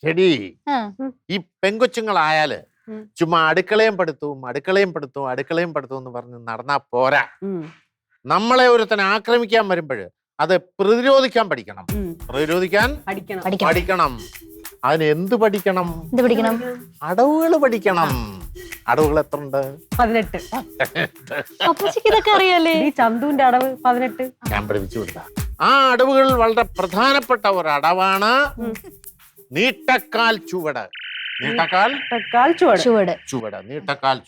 ശരി, ഈ പെങ്കൊച്ചുങ്ങളായാല് ചുമ്മാ അടുക്കളയും പഠിത്തവും എന്ന് പറഞ്ഞ് നടന്നാ പോരാ. നമ്മളെ ഒരുത്തനെ ആക്രമിക്കാൻ വരുമ്പോൾ അത് പ്രതിരോധിക്കാൻ പഠിക്കണം. പഠിക്കണം. അതിന് എന്ത് പഠിക്കണം? അടവുകൾ പഠിക്കണം. അടവുകൾ എത്ര ഉണ്ട്? 18. ഇതൊക്കെ അറിയാലേ? ചന്തുവിന്റെ അടവ് 18. ഞാൻ പഠിപ്പിച്ചു കൊടുത്ത ആ അടവുകൾ വളരെ പ്രധാനപ്പെട്ട ഒരു അടവാണ് നീട്ടക്കാൽ ചുവട്. നീട്ടക്കാൽ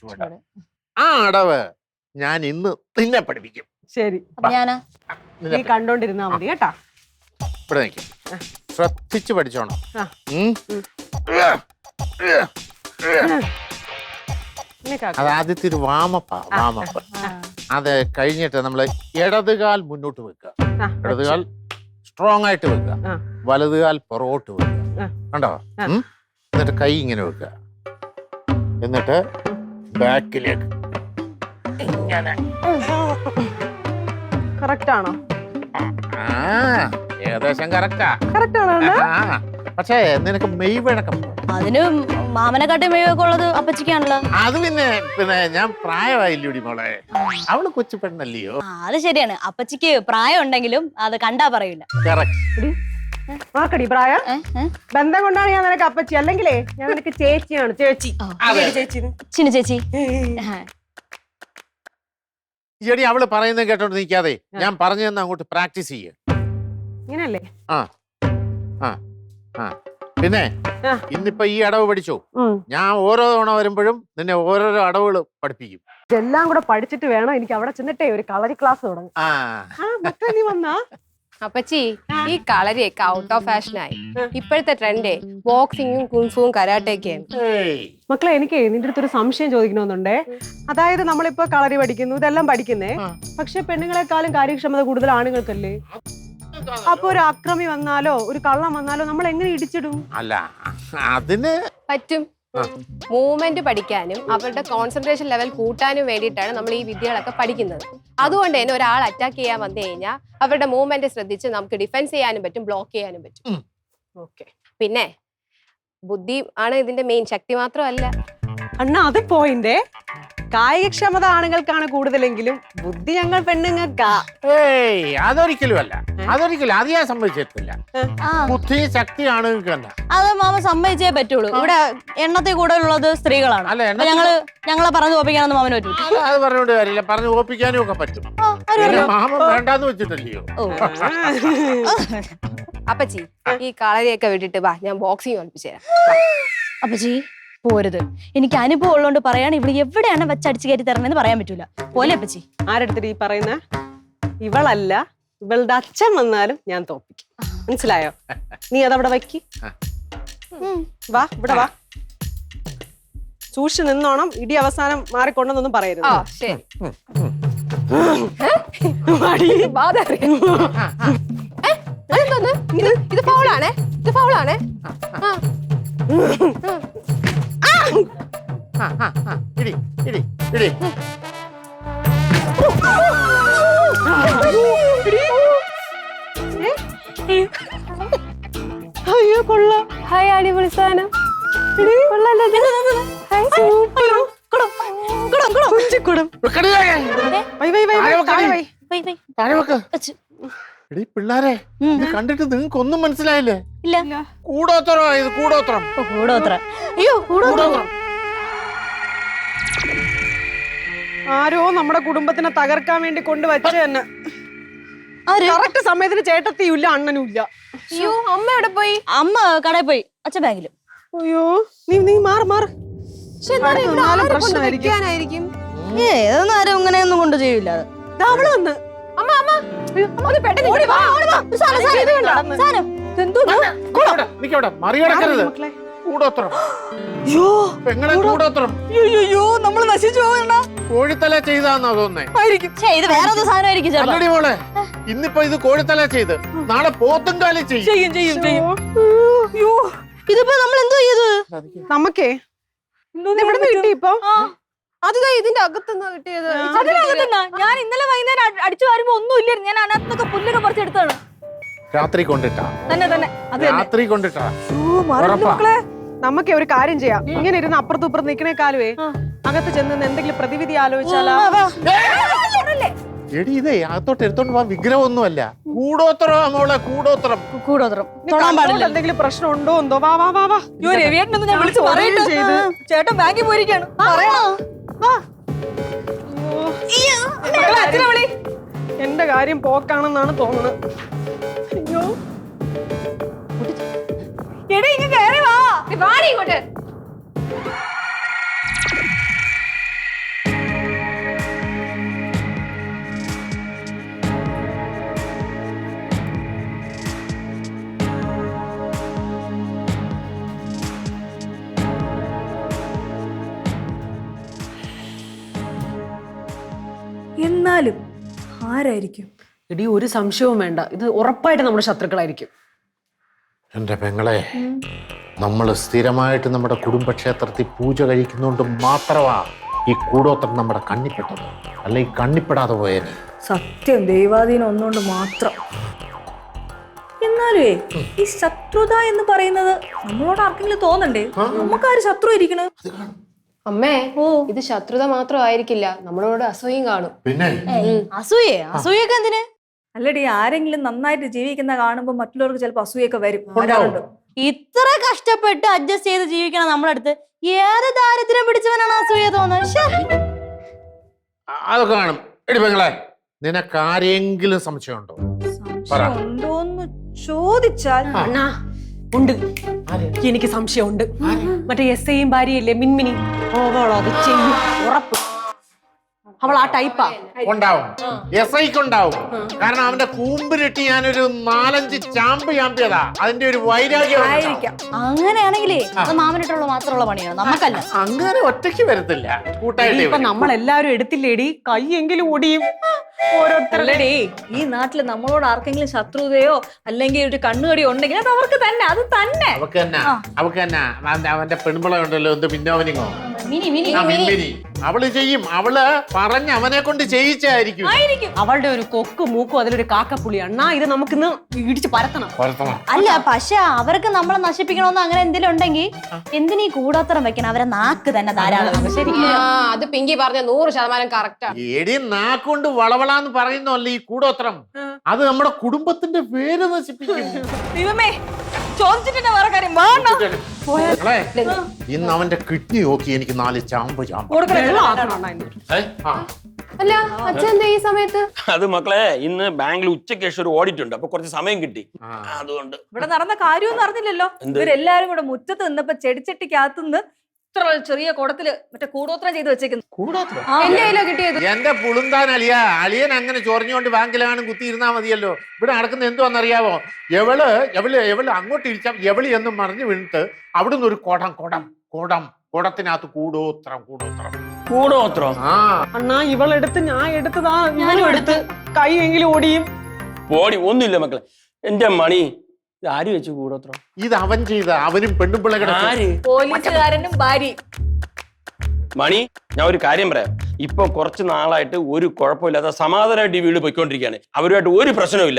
ചുവട്. ആ അടവ് ഞാൻ ഇന്ന് നിന്നെ പഠിപ്പിക്കും. ശരി, നീ കണ്ടോണ്ടിരുന്നാ മതി കേട്ടാ. ഇവിടെ നിൽക്കും, ശ്രദ്ധിച്ച് പഠിച്ചോണം. അത് ആദ്യത്തെ ഒരു വാമപ്പ്. അത് കഴിഞ്ഞിട്ട് നമ്മള് ഇടതുകാൽ മുന്നോട്ട് വെക്കുക. ഇടതുകാൽ സ്ട്രോങ് ആയിട്ട് വെക്കുക, വലതുകാൽ പുറകോട്ട് വെക്കുക. കണ്ടോ? എന്നിട്ട് കൈ ഇങ്ങനെ വെക്കുക, എന്നിട്ട് ബാക്കിലേക്ക് ഇങ്ങനെ. കറക്റ്റ് ആണോ? ഏകദേശം കറക്റ്റാ. പക്ഷേ നിനക്ക് മെയ് വഴക്കം. അതിന് മാമനെക്കാട്ടി മെയ്യൊക്കെ ഉള്ളത് അപ്പച്ചിക്കാണല്ലോ. അത് പിന്നെ ഞാൻ പ്രായമായില്ലൂടി മോളെ, അവള് കൊച്ചു പെണ്ണല്ലയോ. അത് ശരിയാണ്, അപ്പച്ചിക്ക് പ്രായം ഉണ്ടെങ്കിലും അത് കണ്ടാ പറയൂല. ആക്കടി പ്രായം ബന്ധം കൊണ്ടാണ് ഞാൻ നിനക്ക് അപ്പച്ചി, അല്ലെങ്കിലേ ഞാൻ നിനക്ക് ചേച്ചിയാണ്. ചേച്ചി ചേച്ചി ഈയടി അവള് പറയുന്നത് കേട്ടോണ്ട് നിൽക്കാതെ ഞാൻ പറഞ്ഞു തന്നെ അങ്ങോട്ട് പ്രാക്ടീസ് ചെയ്യ. ഇങ്ങനല്ലേ? പിന്നെ ഇന്നിപ്പോ ഈ അടവ് പഠിച്ചോ, ഞാൻ ഓരോ തവണ വരുമ്പോഴും നിന്നെ ഓരോരോ അടവുകൾ പഠിപ്പിക്കും. ഇതെല്ലാം കൂടെ പഠിച്ചിട്ട് വേണം എനിക്ക് അവിടെ ചെന്നിട്ടേ ഒരു കളരി ക്ലാസ് തുടങ്ങും. നീ വന്നാ അപ്പച്ചി, ഈ കളരിയൊക്കെ ഔട്ട് ഓഫ് ഫാഷനായി. ഇപ്പോഴത്തെ ട്രെൻഡേ ബോക്സിങ്ങും കുൻഫുവും കരാട്ടയൊക്കെയാണ്. മക്കളെ, എനിക്ക് നിന്റെ അടുത്തൊരു സംശയം ചോദിക്കണമെന്നുണ്ടേ. അതായത് നമ്മളിപ്പോ കളരി പഠിക്കുന്നു, ഇതെല്ലാം പഠിക്കുന്നേ, പക്ഷെ പെണ്ണുങ്ങളെക്കാളും കാര്യക്ഷമത കൂടുതൽ ആണുങ്ങൾക്കല്ലേ? അപ്പൊ ഒരു അക്രമി വന്നാലോ ഒരു കള്ളം വന്നാലോ നമ്മൾ എങ്ങനെ ഇടിച്ചിടും? അല്ല, അതിന് പറ്റും. മൂവ്മെന്റ് പഠിക്കാനും അവരുടെ കോൺസെൻട്രേഷൻ ലെവൽ കൂട്ടാനും വേണ്ടിയിട്ടാണ് നമ്മൾ ഈ വിദ്യകളൊക്കെ പഠിക്കുന്നത്. അതുകൊണ്ട് തന്നെ ഒരാൾ അറ്റാക്ക് ചെയ്യാൻ വന്നു കഴിഞ്ഞാൽ അവരുടെ മൂവ്മെന്റ് ശ്രദ്ധിച്ച് നമുക്ക് ഡിഫെൻസ് ചെയ്യാനും പറ്റും, ബ്ലോക്ക് ചെയ്യാനും പറ്റും. പിന്നെ ബുദ്ധി ആണ് ഇതിന്റെ മെയിൻ, ശക്തി മാത്രമല്ല. അണ്ണ അത് പോയിന്റ്. കായികക്ഷമത ആണുങ്ങൾക്കാണ് കൂടുതലെങ്കിലും ബുദ്ധി ഞങ്ങൾ പെണ്ണുങ്ങൾക്കാ. അതൊരിക്കലും അല്ല, അത് ഞാൻ സമ്മതിച്ചിട്ടില്ല. ബുദ്ധി ശക്തി ആണുങ്ങൾക്ക് തന്നെ. അത് മാമ സമ്മതിച്ചേ പറ്റുള്ളൂ. ഇവിടെ എണ്ണത്തിൽ കൂടുതലുള്ളത് സ്ത്രീകളാണ്. ഞങ്ങളെ പറഞ്ഞു ഓപ്പിക്കാനൊന്നും മാമന് പറ്റൂ. അത് പറഞ്ഞോണ്ട് കാര്യമില്ല, പറഞ്ഞു ഓപ്പിക്കാനും ഒക്കെ പറ്റും. മാമ വേണ്ടാന്ന് വെച്ചിട്ടല്ലയോ. അപ്പച്ചി, ഈ കളരിയൊക്കെ വിട്ടിട്ട് വാ, ഞാൻ ബോക്സിങ് പഠിപ്പിച്ചു തരാം. അപ്പച്ചി പോരുത്, എനിക്ക് അനുഭവം ഉള്ളതുകൊണ്ട് പറയാണ്. ഇവിടെ എവിടെയാണ് വെച്ചടിച്ചു കയറ്റി തരണമെന്ന് പറയാൻ പറ്റൂല. പോലെ അപ്പച്ചി. ആരെടുത്തിട്ട് ഈ പറയുന്ന? ഇവളല്ല, ഇവളുടെ അച്ഛൻ വന്നാലും ഞാൻ തോപ്പിക്കും. മനസ്സിലായോ? നീ അതവിടെ വയ്ക്കി. വാ, ഇവിടെ വാ. സൂക്ഷിച്ച് നിന്നോണം, ഇടി അവസാനം മാറിക്കൊണ്ടെന്നൊന്നും പറയരുത്. ഇത് ഫൗളാണേ, ഇത് ഫൗളാണേ. അയ്യോ കൊള്ളാം. ഹായ്, അടിപൊളി സാധനം. പിള്ളാരെ, ഇത് കണ്ടിട്ട് നിങ്ങൾക്ക് ഒന്നും മനസ്സിലായില്ലേ? കൂടോത്രം. ആരോ നമ്മുടെ കുടുംബത്തിനെ തകർക്കാൻ വേണ്ടി കൊണ്ടുവച്ച തന്നെ. കറക്റ്റ് സമയത്തിന് ചേട്ടത്തിയില്ല, അണ്ണനും ഇല്ല. അയ്യോ, അമ്മ എവിടെ പോയി? അമ്മ കടയിൽ പോയി, അച്ഛൻ ബാങ്കിലും. അയ്യോ, നീ മാറ്. പ്രശ്നമായിരിക്കും. ഏതൊന്നും ആരും ഇങ്ങനെയൊന്നും കൊണ്ട് ചെയ്യൂല. അവള് വന്ന് നമ്മള് നശിച്ചു പോകണ്ട. കോഴിത്തല ചെയ്താന്നോ തോന്നേ? ഇത് വേറെ സാധനമായിരിക്കും. മോളെ, ഇന്നിപ്പോ ഇത് കോഴിത്തല ചെയ്ത് നാളെ പോത്തും കാലം ചെയ്യും. ഇതിപ്പോ നമ്മൾ എന്തോ ചെയ്ത്? നമുക്കേ ഇവിടെ കിട്ടി ഇപ്പൊ. അതാ ഇതിന്റെ അകത്തുനിന്ന് കിട്ടിയത്. ഞാൻ ഇന്നലെ വൈകുന്നേരം അടിച്ചു വരുമ്പോ ഒന്നും ഇല്ലായിരുന്നു. ഞാൻ അതിനകത്തൊക്കെ പുല്ലൊക്കെ പറിച്ചെടുത്താണ്. രാത്രി കൊണ്ടിട്ടാ തന്നെ തന്നെ അത് രാത്രി കൊണ്ടിട്ടാ മറന്നു ഉറപ്പാ? മക്കളെ. നമുക്ക് ഒരു കാര്യം ചെയ്യാം. ഇങ്ങനെ ഇരുന്ന് അപ്പുറത്തും ഇപ്പുറത്ത് നിൽക്കണേക്കാലുവേ അകത്ത് ചെന്ന് എന്തെങ്കിലും പ്രതിവിധി ആലോചിച്ചാലാ. എടി ഇതേ അകത്തോട്ട് എടുത്തോണ്ട് പോവാൻ വിഗ്രഹമൊന്നുമല്ല, കൂടോത്രമാ മോളെ, കൂടോത്രം. കൂടോത്രം ഇനി കണ്ണുകൊണ്ട് എന്തെങ്കിലും പ്രശ്നം ഉണ്ടോ എന്തോ. വാ വാ വാ വാ. രവിയേട്ടനൊന്ന് ഞാൻ വിളിച്ച് പറയട്ടെ. ചെയ്ത്. ചേട്ടൻ ബാങ്കിൽ പോയിരിക്കാണ്. പറയണോ? മക്കളെ, അച്ഛനെ വിളി. എന്റെ കാര്യം പോക്കാണെന്നാണ് തോന്നുന്നത്. അയ്യോ എടി ഇങ്ങ് കയറി വാ. വാടി ഇങ്ങോട്ട്. എന്നാലും ആരായിരിക്കും? എടി ഒരു സംശയവും വേണ്ട, ഇത് ഉറപ്പായിട്ട് നമ്മുടെ ശത്രുക്കളായിരിക്കും. എന്റെ പെങ്ങളെ, നമ്മൾ സ്ഥിരമായിട്ട് നമ്മുടെ കുടുംബക്ഷേത്രത്തിൽ പൂജ കഴിക്കുന്നോണ്ട് മാത്രമാ ഈ കൂടോത്രം നമ്മുടെ കണ്ണിപ്പെട്ടത്. അല്ല ഈ കണ്ണിപ്പെടാതെ പോയേനെ. സത്യം, ദൈവാധീനം ഒന്നുകൊണ്ട് മാത്രം. എന്നാലേ ഈ ശത്രുത എന്ന് പറയുന്നത് നമ്മളോട് ആർക്കെങ്കിലും തോന്നണ്ടേ? നമുക്കാര് ശത്രു ഇരിക്കണ്? അമ്മേ, ഇത് ശത്രുത മാത്രമായിരിക്കില്ല, നമ്മളോട് അസൂയം കാണും. പിന്നെ അസൂയൊക്കെ എന്തിന്? അല്ലടി, ആരെങ്കിലും നന്നായിട്ട് ജീവിക്കുന്ന കാണുമ്പോ മറ്റുള്ളവർക്ക് ചിലപ്പോ അസൂയൊക്കെ വരും. വരാറുണ്ട്. ഇത്ര കഷ്ടപ്പെട്ട് അഡ്ജസ്റ്റ് ചെയ്ത് ജീവിക്കണം നമ്മളടുത്ത് ഏത് ദാരിദ്ര്യം പിടിച്ചവനാണ് അസൂയ തോന്നുന്നത്? അത് കാണും. എടി പെങ്ങളെ, നിനക്ക് ആരെങ്കിലും സംശയമുണ്ടോ? ഉണ്ടോന്ന് ചോദിച്ചാൽ അണ്ണാ ഉണ്ട്, എനിക്ക് സംശയമുണ്ട്. മറ്റേ എസ്ഐയും ഭാര്യയല്ലേ മിൻമിനി, അവൾ അത് ചെയ്യും ഉറപ്പ്. അവൾ ആ ടൈപ്പാ. ഉണ്ടാവും, എസ് ഐക്കുണ്ടാവും. കാരണം അവന്റെ കൂമ്പിലിട്ട് ഞാനൊരു 4-5 ചാമ്പിയതാ. അതിന്റെ ഒരു വൈരാഗ്യം ആയിരിക്കാം. അങ്ങനെയാണെങ്കിലേ അത് മാമനിട്ടുള്ള മാത്രമുള്ള പണിയാണ്, നമുക്കല്ല. അങ്ങനെ ഒറ്റയ്ക്ക് വരത്തില്ല, കൂട്ടായിട്ട് ഇപ്പൊ നമ്മളെല്ലാരും എടുത്തില്ലേടി, കൈയെങ്കിലും ഒടിയും. ഓരോരുത്തരുടെ ഈ നാട്ടില് നമ്മളോട് ആർക്കെങ്കിലും ശത്രുതയോ അല്ലെങ്കിൽ ഒരു കണ്ണുകടി ഉണ്ടെങ്കിൽ അത് അവർക്ക് തന്നെ, അത് തന്നെ. അവക്ക് തന്നെ അവന്റെ പെൺപിള ഉണ്ടല്ലോ, എന്ത് പിന്നോവനിങ്ങോ, മിൻമിനി, അവള് ചെയ്യും. അവള് പറഞ്ഞ് അവനെ കൊണ്ട് ചെയ്യിച്ചായിരിക്കും. അവളുടെ ഒരു കൊക്ക് മൂക്കും അതിലൊരു കാക്കപ്പുളി. അണ്ണാ ഇത് നമുക്കിന്ന് ഇടിച്ച് പരത്തണം. അല്ല, പക്ഷെ അവർക്ക് നമ്മളെ നശിപ്പിക്കണമെന്ന് അങ്ങനെ എന്തെങ്കിലും ഉണ്ടെങ്കിൽ എന്തിനീ കൂടോത്രം വെക്കണം? അവരെ നാക്ക് തന്നെ ധാരാളം. ശരി, അത് പിങ്കി പറഞ്ഞ 100% കറക്റ്റാ. എടി നാക്കൊണ്ട് വളവളാന്ന് പറയുന്നല്ല ഈ കൂടോത്രം. അത് നമ്മുടെ കുടുംബത്തിന്റെ പേര് നശിപ്പിക്കും. ദൈവമേ, ചോദിച്ചിട്ട് വേറെ കാര്യം. ഇന്ന് അവന്റെ കിഡ്നി നോക്കി എനിക്ക് 4 ചാമ്പ് അല്ല അച്ഛൻ എന്താ ഈ സമയത്ത്? അത് മക്കളെ, ഇന്ന് ബാങ്കിൽ ഉച്ചയ്ക്ക് ശേഷം ഒരു ഓഡിറ്റ് ഉണ്ട്, അപ്പൊ കുറച്ച് സമയം കിട്ടി. അതുകൊണ്ട് ഇവിടെ നടന്ന കാര്യമൊന്നും അറിഞ്ഞില്ലല്ലോ. ഇവരെല്ലാരും കൂടെ മുറ്റത്ത് നിന്നപ്പോ ചെടിച്ചട്ടിക്കകത്തുനിന്ന് ഇത്ര ചെറിയ കുടത്തില് മറ്റേ കൂടോത്രം ചെയ്ത് വെച്ചേക്കുന്നു. എന്റെ കയ്യിലോ കിട്ടിയത്? എന്റെ പുളുന്താൻ അളിയൻ അങ്ങനെ ചൊറിഞ്ഞുകൊണ്ട് ബാങ്കിലാണ് കുത്തിയിരുന്നാ മതിയല്ലോ. ഇവിടെ നടക്കുന്ന എന്തുവാന്നറിയാവോ? എവള് അങ്ങോട്ട് ഇരിച്ചാൽ എവളി എന്നും മറിഞ്ഞു വീണിട്ട് അവിടുന്ന് ഒരു കുടത്തിനകത്ത് കൂടോത്രം. അണ്ണാ ഇവളെടുത്ത് ഞാൻ എടുത്തതാ, ഞാനും എടുത്ത്. കൈയെങ്കിലും ഓടിയും. പോടി, ഒന്നുമില്ല മക്കളെ. എന്റെ മണി, ഇത് ആര് വെച്ചു കൂടോത്രം? ഇത് അവൻ ചെയ്ത, അവനും പെണ്ണുപിള്ളകളുടെ ആര്? പോലീസുകാരനും ഭാര്യയും. മണി, ഞാൻ ഒരു കാര്യം പറയാം. ഇപ്പൊ കുറച്ച് നാളായിട്ട് ഒരു കുഴപ്പമില്ലാത്ത സമാധാനമായിട്ട് ഈ വീട് പോയിക്കൊണ്ടിരിക്കുകയാണ്. അവരുമായിട്ട് ഒരു പ്രശ്നവും.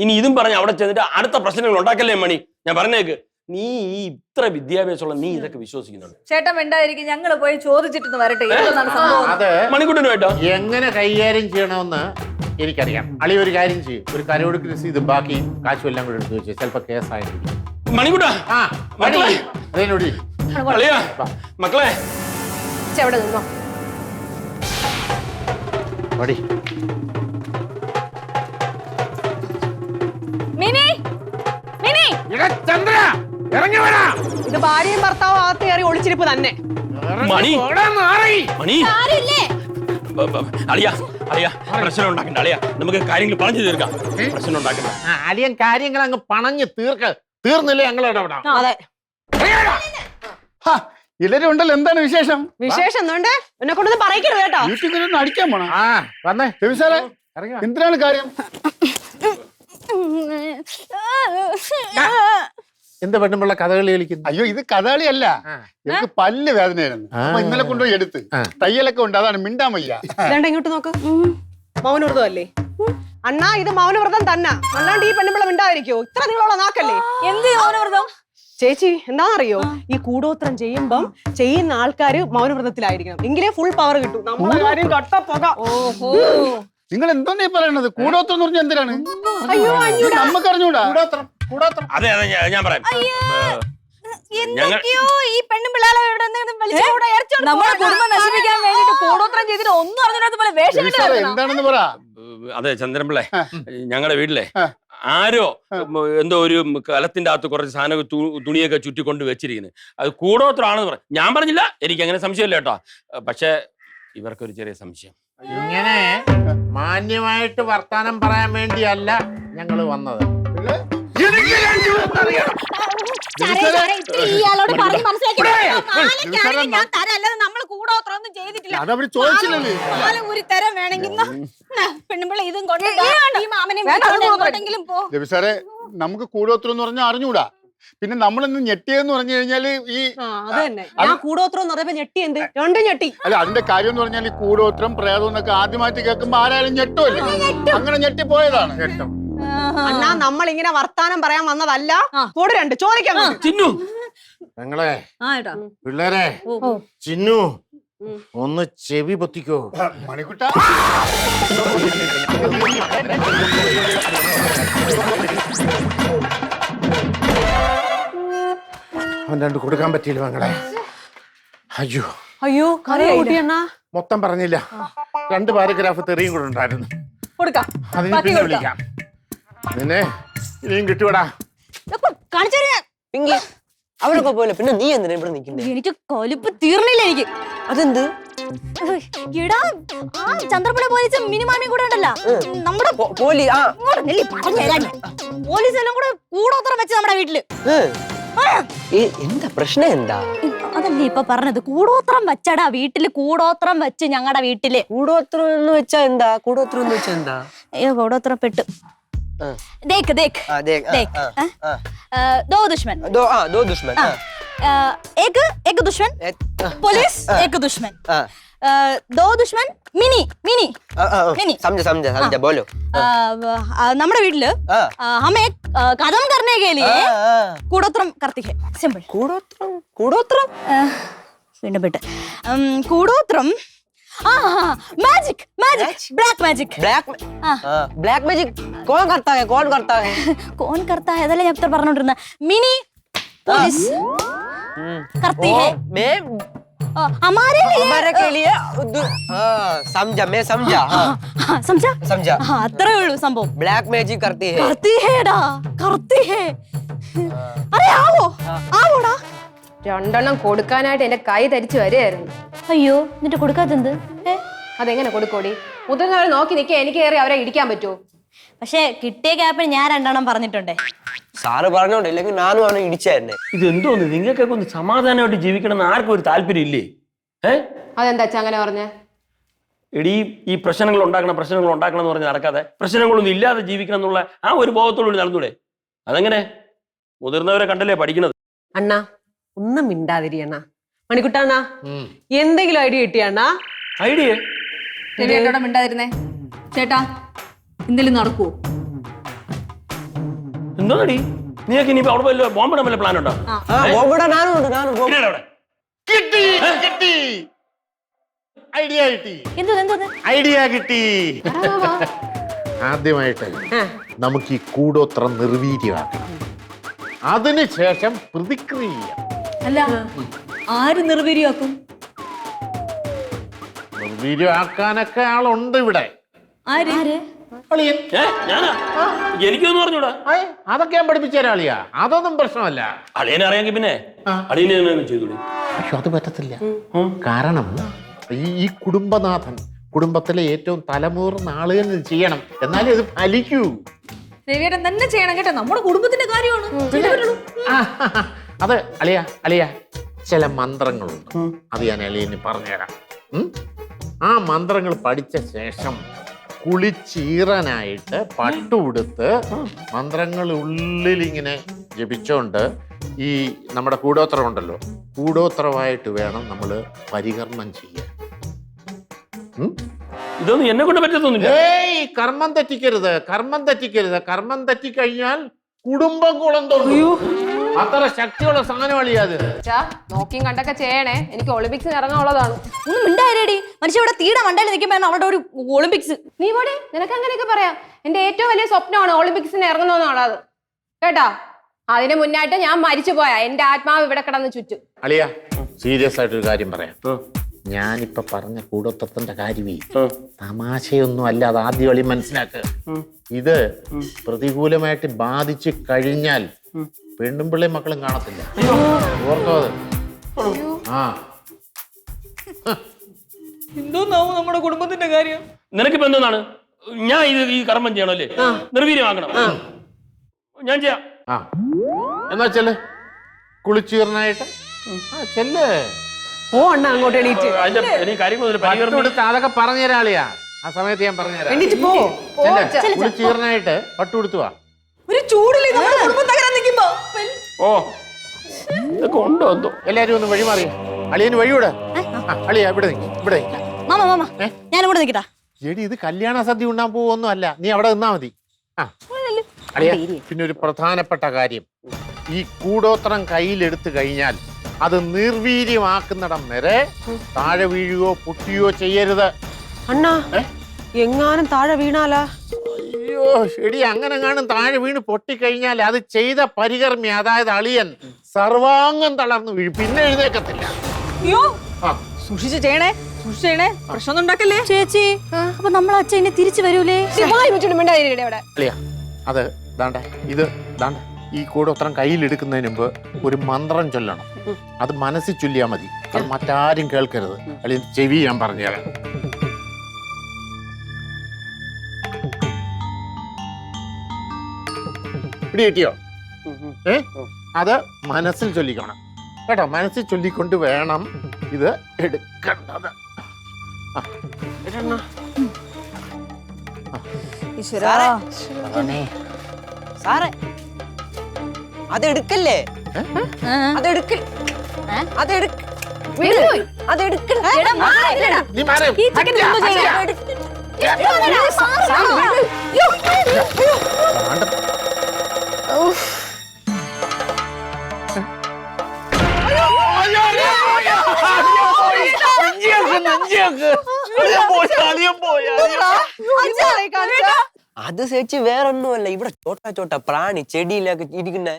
ഇനി ഇതും പറഞ്ഞ് അവിടെ ചെന്നിട്ട് അടുത്ത പ്രശ്നങ്ങൾ ഉണ്ടാക്കല്ലേ മണി? ഞാൻ പറഞ്ഞേക്ക്, നീ ഈ ഇത്ര വിദ്യാഭ്യാസമുള്ള നീ ഇതൊക്കെ വിശ്വസിക്കുന്നുണ്ട്? ചേട്ടൻ വേണ്ടായിരിക്കും, ഞങ്ങള് പോയി ചോദിച്ചിട്ട് വരട്ടെ. അത് മണിക്കൂട്ടിനുമായിട്ടോ എങ്ങനെ കൈകാര്യം ചെയ്യണമെന്ന് എനിക്കറിയാം. അളി ഒരു കാര്യം ചെയ്യും, ഒരു കരോടുക്ക് രസീത് ബാക്കി കാശും എല്ലാം കൂടെ എടുത്ത് വെച്ച് ചിലപ്പോ കേസായിരിക്കും. മണിക്കൂട്ടാ, മക്കളെ എവിടെ നിന്നോ ഇത് ഭാര്യയും ഭർത്താവും അകത്ത് കയറി ഒളിച്ചിരിപ്പ് തന്നെ. മണി, മണി, അളിയാ പ്രശ്നം ഉണ്ടാക്കണ്ട. അളിയാ, നമുക്ക് കാര്യങ്ങൾ പറഞ്ഞു തീർക്കാം. പ്രശ്നം ഉണ്ടാക്കണ്ട. അളിയൻ കാര്യങ്ങൾ അങ്ങ് പണഞ്ഞ് തീർന്നില്ലേ ഞങ്ങൾ ഇടപെടാം. അതെ, എല്ലാരും ഉണ്ടല്ലോ. എന്താണ് വിശേഷം? വിശേഷം എന്തുകൊണ്ട് എന്നെ കൊണ്ടൊന്നും പറയിക്കരുത് കേട്ടോ. വീട്ടിൽ അടിക്കാൻ പോണോ? വന്നേ രവിസാറേ, എന്തിനാണ് കാര്യം? എന്താ പെണ്ണുമ്പിള്ള കഥകളി കളിക്കുന്നു? അയ്യോ, ഇത് കഥകളിയല്ല, എനിക്ക് പല്ല് വേദനയായിരുന്നു. അപ്പൊ ഇന്നലെ കൊണ്ടുപോയി എടുത്ത് തയ്യലൊക്കെ ഉണ്ട്, അതാണ് മിണ്ടാൻ വയ്യ. ഇതാണ്ട് ഇങ്ങോട്ട് നോക്ക്, മൗനവ്രതം അല്ലേ? അണ്ണാ ഇത് മൗനവ്രതം തന്നെ, അല്ലാണ്ട് ഈ പെണ്ണുമ്പിള്ള മിണ്ടാതിരിക്കോ? ഇത്ര നിങ്ങളുള്ള നാക്കല്ലേ? എന്ത് മൗനവ്രതം? ചേച്ചി എന്താണെന്നറിയോ, ഈ കൂടോത്രം ചെയ്യുമ്പം ചെയ്യുന്ന ആൾക്കാര് മൗനവ്രതത്തിലായിരിക്കണം, എങ്കിലേ ഫുൾ പവർ കിട്ടും. നമ്മുടെ കാര്യം കട്ടപ്പക. ഓഹോ, നിങ്ങൾ എന്തോന്നീ പറയണത്? കൂടോത്രം എന്ന് പറഞ്ഞാൽ എന്തിനാണ്? അയ്യോ നമുക്ക് അറിഞ്ഞൂടാ. കൂടോത്രം കൂടോത്രം അതെ അതെ ഞാൻ പറയാം എന്തൊക്കെയോ ഈ പെണ്ണും പിള്ളേരെ നമ്മുടെ കുടുംബം നശിപ്പിക്കാൻ വേണ്ടിട്ട് കൂടോത്രം ചെയ്തിട്ട് ഒന്നും അറിഞ്ഞാത്ത പോലെ വേഷം രവി സാറേ, എന്താണെന്ന് പറ. അതെ ചന്ദ്രൻപിള്ളേ, ഞങ്ങളുടെ വീട്ടിലെ ആരോ എന്തോ ഒരു കലത്തിന്റെ അകത്ത് കുറച്ച് സാധനം തുണിയൊക്കെ ചുറ്റിക്കൊണ്ട് വെച്ചിരിക്കുന്നത്. അത് കൂടോത്രമാണെന്ന് പറയാം. ഞാൻ പറഞ്ഞില്ല, എനിക്ക് അങ്ങനെ സംശയമില്ല കേട്ടോ. പക്ഷെ ഇവർക്കൊരു ചെറിയ സംശയം. ഇങ്ങനെ മാന്യമായിട്ട് വർത്താനം പറയാൻ വേണ്ടിയല്ല ഞങ്ങള് വന്നത്. ഇയാളോട് പറഞ്ഞ് മനസ്സിലാക്കി ഞാൻ തരല്ലാതെ നമ്മൾ കൂടോത്രം ഒന്നും ചെയ്തിട്ടില്ല. അതവര് ചോദിച്ചില്ലല്ലേ? ഒരു തരം വേണമെങ്കിൽ പെണ്ണുമ്പിള്ള ഇതും കൊണ്ട് ഈ മാമനെ എങ്ങോട്ടെങ്കിലും പോ. രവി സാറേ, നമുക്ക് കൂടോത്രം എന്ന് പറഞ്ഞാൽ അറിഞ്ഞൂടാ. പിന്നെ നമ്മളിന്ന് ഞെട്ടിയെന്ന് പറഞ്ഞു കഴിഞ്ഞാല് ഈ അത് തന്നെ, ഞാൻ കൂടോത്രം എന്ന് പറയുമ്പോ ഞെട്ടി. എന്ത് രണ്ടും ഞെട്ടി. അല്ല, അതിന്റെ കാര്യം എന്ന് പറഞ്ഞാൽ ഈ കൂടോത്രം പ്രേതം എന്നൊക്കെ ആദ്യമായിട്ട് കേൾക്കുമ്പോ ആരായാലും ഞെട്ടുമല്ലോ. അങ്ങനെ ഞെട്ടിപ്പോയതാണ്. അണ്ണാ നമ്മൾ ഇങ്ങനെ വർത്താനം പറയാൻ വന്നതല്ല. കൂടെ രണ്ട് ചോദിക്കാൻ ചിന്നു, ഞങ്ങളെ പിള്ളേരെ, ചിന്നു ഒന്ന് ചെവി പൊത്തിക്കോ. മണിക്കുട്ട, അവൻ രണ്ട് കൊടുക്കാൻ പറ്റിയില്ല ഞങ്ങളെ. അയ്യോ അയ്യോ കുട്ടിയണ്ണ മൊത്തം പറഞ്ഞില്ല, 2 പാരഗ്രാഫ് തെറിയും കൂടെ ഉണ്ടായിരുന്നു. കൊടുക്കാം, അതിന് പിന്നെ വിളിക്കാം. നിന്നെ ഇനിയും കിട്ടുവടാ. അവരൊക്കെ പോലെ പിന്നെ നീ എന്തിനാ ഇവിടെ നിൽക്കുന്നത്? എനിക്ക് കൊലിപ്പ് തീർന്നില്ല എനിക്ക്. അതെന്ത്? എടാ, ആ ചന്ദ്രപ്പുഴ പോലീസ് മിനിമാമി കൂടെ ഉണ്ടല്ലോ, നമ്മുടെ പോലീസ് എല്ലാം കൂടെ കൂടോത്രം വെച്ച് നമ്മുടെ വീട്ടില്. എന്താ പ്രശ്നം? എന്താ അതല്ലേ ഇപ്പൊ പറഞ്ഞത്? കൂടോത്രം വെച്ചടാ വീട്ടില്, കൂടോത്രം വെച്ച് ഞങ്ങളുടെ വീട്ടില്. കൂടോത്രം എന്ന് വെച്ചാ എന്താ? കൂടോത്രം എന്ന് വെച്ചാ എന്താ? അയ്യോ, കൂടോത്രം പെട്ടു. देख देख देख देख दो दुश्मन, दो दुश्मन, एक एक दुश्मन पुलिस, एक दुश्मन, दो दुश्मन मिनी मिनी मिनी. समझा समझा समझा, बोलो. നമ്മുടെ വീട്ടില് हमें कदम करने के लिए കൂടോത്രം करती है. सिंपल. കൂടോത്രം കൂടോത്രം വീണ്ടും പെട്ട്. കൂടോത്രം magic magic black magic. Black magic कौन करता है? कौन करता है? कौन करता है? അതല്ലേ ഞാൻ ഇത്ര പറഞ്ഞോണ്ടിരുന്ന. मिनी पुलिस करती है. मैं हमारे के लिए समझा, मैं समझा. समझा समझा. അത്രേ ഉള്ളൂ സംഭവം. ब्लैक मैजिक करती है. करती है डा, करती है. अरे आओ आओടാ. 2 എണ്ണം കൊടുക്കാനായിട്ട് എന്റെ കൈ തരിച്ചു വരെയായിരുന്നു. അയ്യോ, എന്നിട്ട് കൊടുക്കാത്തെന്ത്? അതെങ്ങനെ കൊടുക്കോടി? മുതിർന്നവരെ നോക്കി നിൽക്കുക, എനിക്ക് കയറി അവരെ ഇടിക്കാൻ പറ്റുമോ? പക്ഷെ കിട്ടിയ ക്യാപ്പിന് ഞാൻ 2 എണ്ണം പറഞ്ഞിട്ടുണ്ടേ. സാറ് പറഞ്ഞോണ്ട്, ഇല്ലെങ്കിൽ ഞാനും അവനെ ഇടിച്ചായിരുന്നേ. ഇത് എന്തോന്ന്? നിങ്ങൾക്കൊക്കെ ഒന്ന് സമാധാനമായിട്ട് ജീവിക്കണം എന്ന് ആർക്കും ഒരു താല്പര്യം ഇല്ലേ? അതെന്താ അങ്ങനെ പറഞ്ഞേ? എടീ, ഈ പ്രശ്നങ്ങൾ ഉണ്ടാക്കണം എന്ന് പറഞ്ഞ് നടക്കാതെ പ്രശ്നങ്ങളൊന്നും ഇല്ലാതെ ജീവിക്കണം എന്നുള്ള ആ ഒരു ബോധത്തോടുകൂടി നടന്നൂടെ? അതെങ്ങനെ? മുതിർന്നവരെ കണ്ടല്ലേ പഠിക്കുന്നത്. അണ്ണാ ഒന്നും മിണ്ടാതിരിയണ്ണ. മണിക്കുട്ടാണ്ണ എന്തെങ്കിലും ഐഡിയ കിട്ടിയണ്ണ? ഐഡിയ ചേട്ടാ മിണ്ടാതിരുന്നേ. ചേട്ടാ എന്തെങ്കിലും നടക്കുവോ? എന്തോന്നടി നീയൊക്കെ ഇനി അവിടെ വല്ല ബോംബിടാൻ വല്ല പ്ലാൻ ഉണ്ടോ? കിട്ടി കിട്ടി, ഐഡിയ കിട്ടി, ഐഡിയ കിട്ടി. ആദ്യമായിട്ട് നമുക്ക് ഈ കൂടോത്രം നിർവീര്യമാക്കണം, അതിനുശേഷം പ്രതിക്രിയ. അല്ല, ആര് നിർവീര്യമാക്കും? നിർവീര്യമാക്കാനൊക്കെ ആളുണ്ട് ഇവിടെ. ആര്? അളിയൻ. എനിക്കൊന്നും പറഞ്ഞൂടാ. അതൊക്കെ ഞാൻ പഠിപ്പിച്ച ഒരാളിയാ, അതൊന്നും പ്രശ്നമല്ല. അളിയനെ അറിയാമെങ്കിൽ പിന്നെ അളിയനെ ചെയ്തോളൂ. പക്ഷെ അത് പറ്റത്തില്ല. കാരണം ഈ കുടുംബനാഥൻ, കുടുംബത്തിലെ ഏറ്റവും തലമുതിർന്ന ആള് തന്നെ ചെയ്യണം, എന്നാലേ ഇത് ഫലിക്കൂ. രവിയേട്ടൻ തന്നെ ചെയ്യണം കേട്ടോ, നമ്മുടെ കുടുംബത്തിന്റെ കാര്യമാണ്. അത് അളിയ ചില മന്ത്രങ്ങളുണ്ട്, അത് ഞാൻ അളിയന് പറഞ്ഞുതരാം. ആ മന്ത്രങ്ങൾ പഠിച്ച ശേഷം കുളിച്ചീറനായിട്ട് പട്ടുടുത്ത് മന്ത്രങ്ങൾ ഉള്ളിലിങ്ങനെ ജപിച്ചോണ്ട് ഈ നമ്മുടെ കൂടോത്രം ഉണ്ടല്ലോ, കൂടോത്രമായിട്ട് വേണം നമ്മൾ പരികർമ്മം ചെയ്യാൻ. ഇതൊന്നും എന്നെ കൊണ്ട് പറ്റത്തൊന്നുമില്ല. ഏയ് കർമ്മം തെറ്റിക്കരുത്, കർമ്മം തെറ്റിക്കരുത്. കർമ്മം തെറ്റിക്കഴിഞ്ഞാൽ കുടുംബം കുളം തോന്നും. അത്ര ശക്തിയുള്ള സാധനം അളിയത്. നോക്കിയും കണ്ടൊക്കെ ചെയ്യണേ, എനിക്ക് ഒളിമ്പിക്സിന് ഇറങ്ങാനുള്ളതാണ്. ഒന്നും മിണ്ടായിരേടി. മനുഷ്യ ഇവിടെ തീടെ മണ്ടയിൽ നിൽക്കുമ്പോഴാണ് അവിടെ ഒരു ഒളിമ്പിക്സ്. നീ പോടെ, നിനക്ക് അങ്ങനെയൊക്കെ പറയാം. എന്റെ ഏറ്റവും വലിയ സ്വപ്നമാണ് ഒളിമ്പിക്സിന് ഇറങ്ങണമെന്നുള്ളത് കേട്ടാ. അതിന് മുന്നായിട്ട് ഞാൻ മരിച്ചു പോയാ എന്റെ ആത്മാവ് ഇവിടെ കിടന്ന് ചുറ്റും. അളിയ സീരിയസ് ആയിട്ടൊരു കാര്യം പറയാം. ഞാനിപ്പൊ പറഞ്ഞ കൂടോത്രത്തിന്റെ കാര്യമേ തമാശയൊന്നും അല്ല. അത് ആദ്യം കളി മനസ്സിലാക്കുക. ഇത് പ്രതികൂലമായിട്ട് ബാധിച്ചു കഴിഞ്ഞാൽ പെണ്ണും പിള്ളേം മക്കളും കാണത്തില്ല. ഓർത്തോ അത്. ആ എന്തോന്നാവും നമ്മുടെ കുടുംബത്തിന്റെ കാര്യം? നിനക്കിപ്പോ എന്താണ്? ഞാൻ ഈ കർമ്മം ചെയ്യണല്ലേ? നിർവീര്യമാക്കണം. ഞാൻ ചെയ്യാം. ആ എന്നാ ചെല്ല്, കുളിച്ചീർന്നായിട്ട് ചെല്ല്. ഓ അണ്ണ അങ്ങോട്ട് എണീറ്റ് എനിക്ക് കാര്യങ്ങളൊന്നും പരിഹരണം. പട്ടുകൊടുത്ത് അതൊക്കെ പറഞ്ഞുതരാളിയാ. ആ സമയത്ത് ഞാൻ പറഞ്ഞുതരാം. എണീറ്റ് പോ. കുളിച്ചീർന്നായിട്ട് പട്ടുകൊടുത്തു വാ. ഒരു ചൂടില്ലേ നമ്മുടെ കുടുംബം തകരാൻ നിൽക്കുമ്പോ? ഓ ഇതൊക്കെ ഉണ്ടോ എന്തോ. എല്ലാരും ഒന്ന് വഴി മാറി. അളിയന് വഴിയൂടെ. അളിയ ഇവിടെ നിൽക്കും, ഇവിടെ നിൽക്കാം. മാമ മാമ ഞാൻ ഇവിടെ നിൽക്കട്ടാ. എടി ഇത് കല്യാണ സദ്യ ഉണ്ടാൻ പോവൊന്നും അല്ല. നീ അവിടെ നിന്നാ മതി. ആ അളിയ പിന്നെ ഒരു പ്രധാനപ്പെട്ട കാര്യം, ഈ കൂടോത്രം കയ്യിലെടുത്തു കഴിഞ്ഞാൽ അത് നിർവീര്യമാക്കുന്നിടം വരെ താഴെ വീഴുകയോ പൊട്ടിയോ ചെയ്യരുത്. അണ്ണാ എങ്ങാനും താഴെ വീണാലാ? അയ്യോ എടി അങ്ങനെ കാണും താഴെ വീണ് പൊട്ടിക്കഴിഞ്ഞാൽ അത് ചെയ്ത പരികർമ്മി, അതായത് അളിയൻ സർവാംഗം തളർന്നു വീഴും, പിന്നെ എഴുന്നേക്കത്തില്ല. അയ്യോ സൂക്ഷിച്ച് ചെയ്യണേ, സൂക്ഷിച്ച് ചെയ്യണേ, പ്രശ്നമൊന്നും ഉണ്ടാക്കല്ലേ. ചേച്ചി അപ്പൊ നമ്മൾ അച്ഛൻ ഇനി തിരിച്ചു വരൂലേ? ഇവിടെ അളിയ അത് ദാണ്ട ഇത് ദാണ്ട ഈ കൂടോത്രം കയ്യിലെടുക്കുന്നതിന് മുമ്പ് ഒരു മന്ത്രം ചൊല്ലണം. അത് മനസ്സിൽ ചൊല്ലിയാൽ മതി. അത് മറ്റാരും കേൾക്കരുത്. അളിയൻ ചെവി ഞാൻ പറഞ്ഞുതരാം. പിടി കിട്ടിയോ? അത് മനസ്സിൽ ചൊല്ലിക്കണം കേട്ടോ. മനസ്സിൽ ചൊല്ലിക്കൊണ്ട് വേണം ഇത് എടുക്കേണ്ടത്. സാറേ അതെടുക്കല്ലേ, അതെടുക്ക അതെടുക്ക അതെടുക്കല്ലേ. നീ മാറി. അത് ചേച്ചി വേറൊന്നുമല്ല, ഇവിടെ ചോട്ടാ ചോട്ടാ പ്രാണി ചെടിയിലൊക്കെ ഇരിക്കുന്ന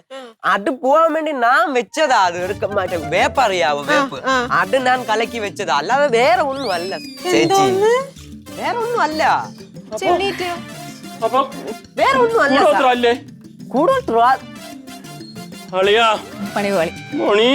അത് പോവാൻ വേണ്ടി ഞാൻ വെച്ചതാ. അത് മറ്റേ വേപ്പറിയാവോ, വേപ്പ്, അത് ഞാൻ കലക്കി വെച്ചതാ, അല്ലാതെ വേറെ ഒന്നും അല്ല ചേച്ചി, വേറെ ഒന്നും അല്ല, വേറെ ഒന്നും അല്ല. കൂടുതൽ അളിയാ പണി പോലെ മണി